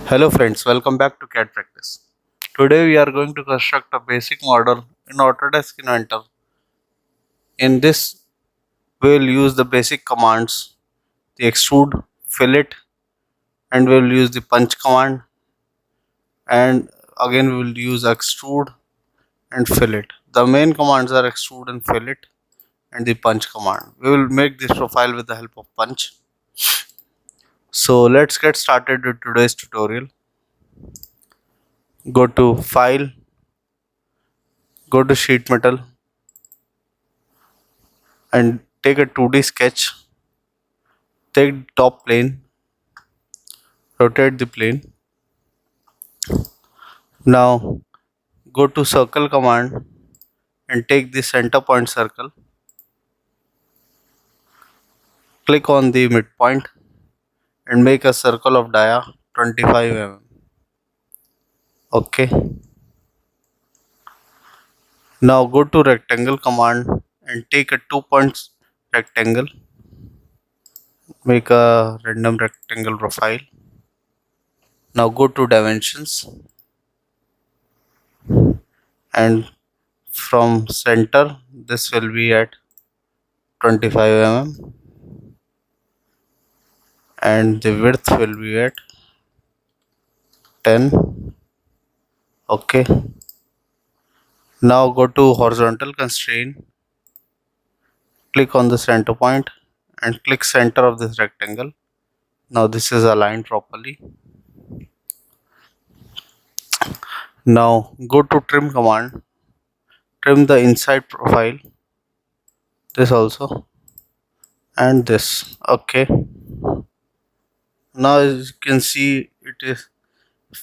Hello friends, welcome back to CAD Practice. Today we are going to construct a basic model in Autodesk Inventor. In this, we will use the basic commands, the extrude, fillet, and we will use the punch command, and again we will use extrude and fillet. The main commands are extrude and fillet and the punch command. We will make this profile with the help of punch. So let's get started with today's tutorial. Go to File, go to Sheet Metal, and take a 2D sketch. Take top plane, rotate the plane. Now go to circle command and take the center point circle. Click on the midpoint and make a circle of dia 25 mm. Okay. Now go to rectangle command and take a 2 points rectangle. Make a random rectangle profile. Now go to dimensions and from center this will be at 25 mm and the width will be at 10. Okay. Now go to horizontal constraint, click on the center point and click center of this rectangle. Now this is aligned properly. Now go to trim command, trim the inside profile, this also and this. Okay. Now as you can see it is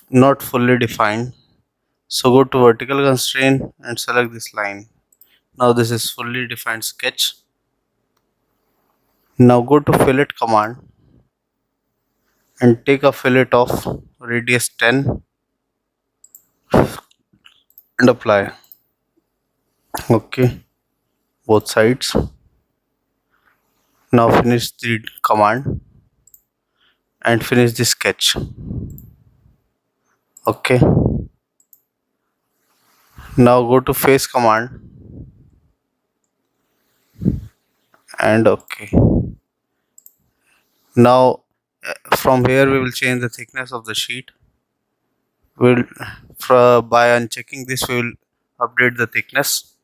not fully defined. So go to vertical constraint and select this line. Now this is fully defined sketch. Now go to fillet command and take a fillet of radius 10 and apply. Okay, both sides. Now finish the command and finish the sketch. Okay. Now go to face command and okay. Now from here we will change the thickness of the sheet. By unchecking this we will update the thickness.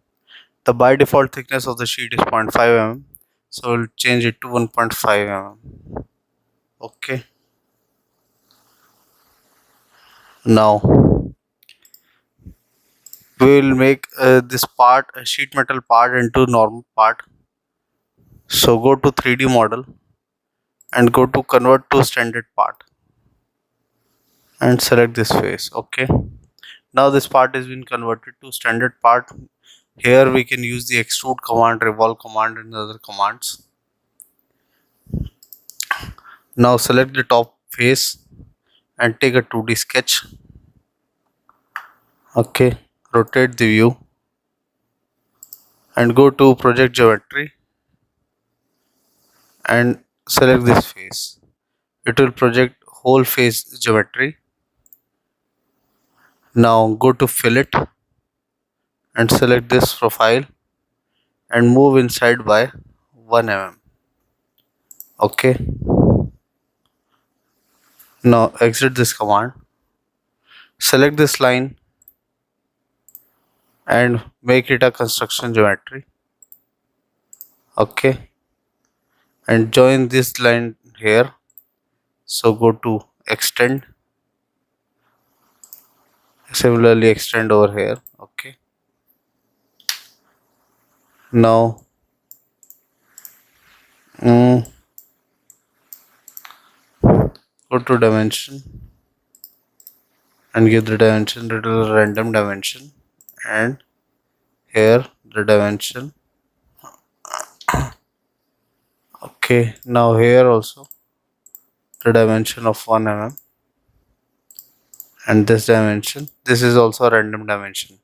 The by default thickness of the sheet is 0.5 mm, so we'll change it to 1.5 mm. Okay. Now we will make this part, sheet metal part, into normal part. So go to 3D model and go to convert to standard part and select this face. Okay. Now this part has been converted to standard part. Here we can use the extrude command, revolve command and other commands. Now select the top face and take a 2D sketch. Okay, rotate the view and go to project geometry and select this face. It will project whole face geometry. Now go to fillet and select this profile and move inside by 1 mm. Okay. Now exit this command, select this line and make it a construction geometry. Okay, and join this line here. So go to extend, similarly extend over here. Okay. Now go to dimension and give the dimension a random dimension and here the dimension. Okay, now here also the dimension of 1 mm and this dimension, this is also a random dimension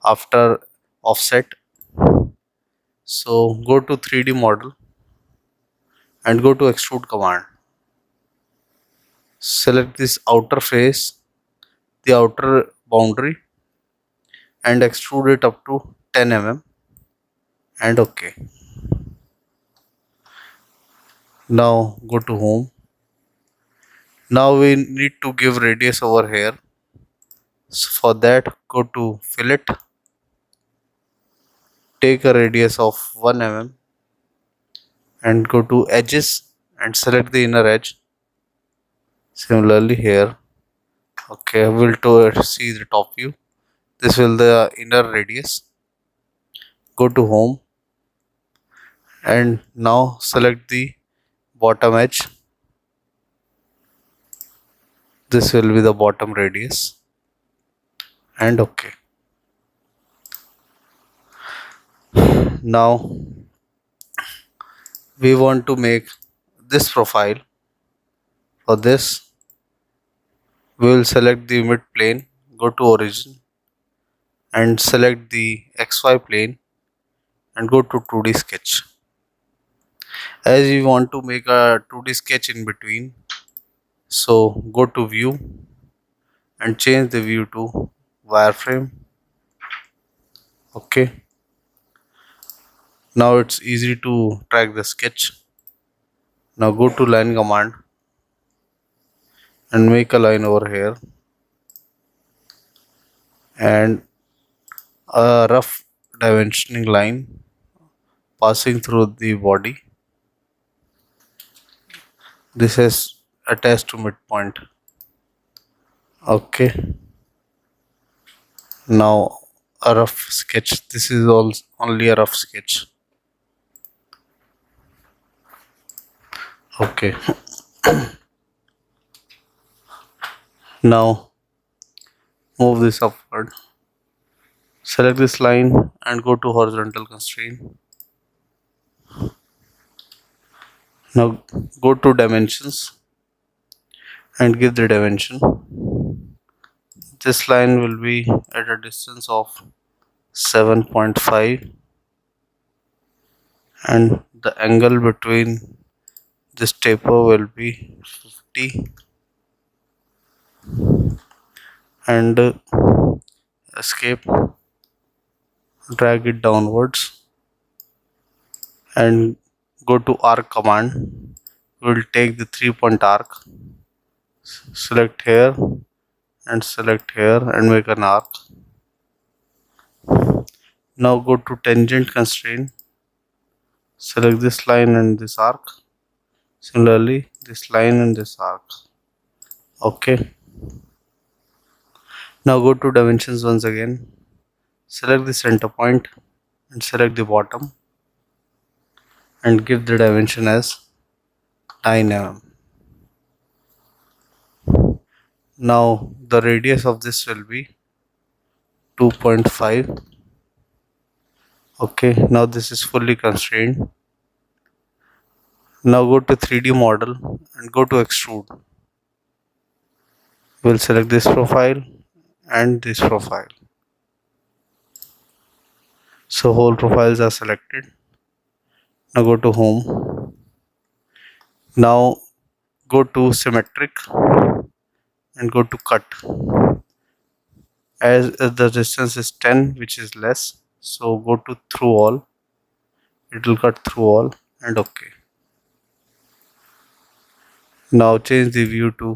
after offset. So go to 3D model and go to extrude command, Select this outer face, the outer boundary, and extrude it up to 10 mm and OK. Now go to home. Now we need to give radius over here. So for that, go to fillet, take a radius of 1 mm and go to edges and select the inner edge. Similarly here. Okay, we'll see the top view. This will the inner radius. Go to home and now select the bottom edge. This will be the bottom radius and OK. Now we want to make this profile. For this, we will select the mid plane, go to origin and select the XY plane and go to 2D sketch. As we want to make a 2D sketch in between, so go to view and change the view to wireframe. Okay. Now it's easy to track the sketch. Now go to line command and make a line over here and a rough dimensioning line passing through the body. This is attached to midpoint. Okay. Now a rough sketch. This is only a rough sketch. Okay. Now move this upward. Select this line and go to horizontal constraint. Now go to dimensions and give the dimension. This line will be at a distance of 7.5 and the angle between this taper will be 50 and escape, drag it downwards and go to arc command. We will take the 3-point arc, select here and select here and make an arc. Now go to tangent constraint, select this line and this arc, similarly this line and this arc. Okay. Now go to dimensions once again, select the center point and select the bottom and give the dimension as 9 mm. Now the radius of this will be 2.5. Okay, now this is fully constrained. Now go to 3D model and go to extrude. We'll select this profile and this profile. So whole profiles are selected. Now go to home. Now go to symmetric and go to cut. As the distance is 10, which is less, so go to through all. It will cut through all and OK. Now change the view to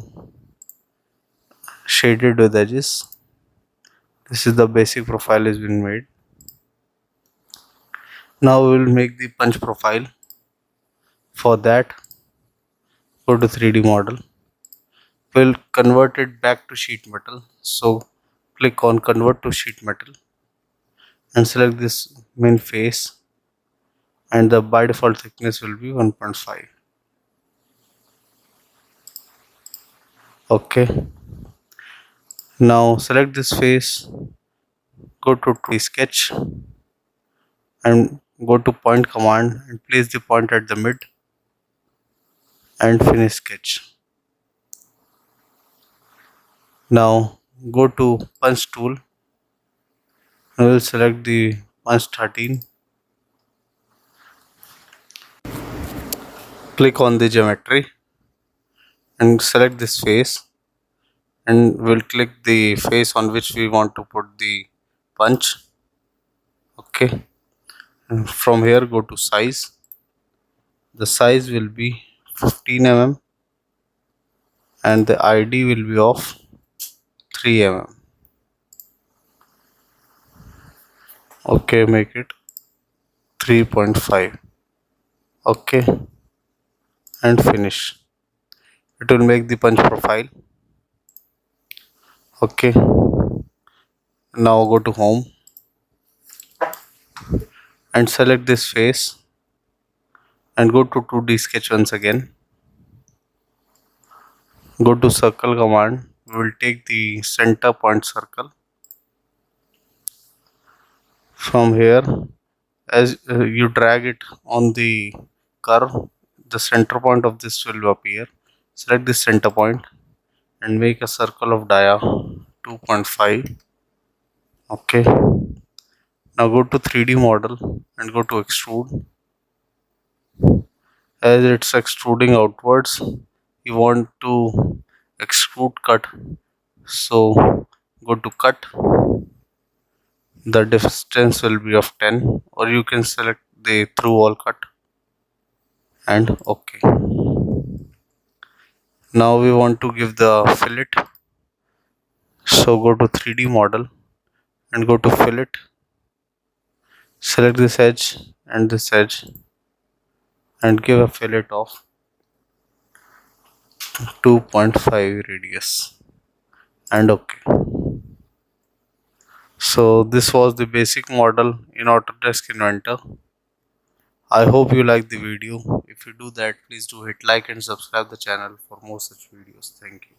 shaded with edges. This is the basic profile has been made. Now we will make the punch profile. For that, go to 3D model. We'll convert it back to sheet metal. So click on convert to sheet metal and select this main face and the by default thickness will be 1.5. Okay. Now select this face, go to 2D sketch and go to point command and place the point at the mid and finish sketch. Now go to punch tool and we'll select the punch 13. Click on the geometry and select this face, and we'll click the face on which we want to put the punch. Okay, and from here go to size. The size will be 15 mm and the ID will be of 3 mm. Okay, make it 3.5. Okay, and finish. It will make the punch profile. Okay, now go to home and select this face and go to 2D sketch once again. Go to circle command. We will take the center point circle. From here, as you drag it on the curve, the center point of this will appear. Select the center point and make a circle of dia 2.5. Okay, now go to 3D model and go to extrude. As it's extruding outwards, you want to extrude cut, so go to cut. The distance will be of 10, or you can select the through all cut and OK. Now we want to give the fillet, so go to 3D model and go to fillet. Select this edge and this edge and give a fillet of 2.5 radius and OK. So this was the basic model in Autodesk Inventor. I hope you like the video. If you do that, please do hit like and subscribe the channel for more such videos. Thank you.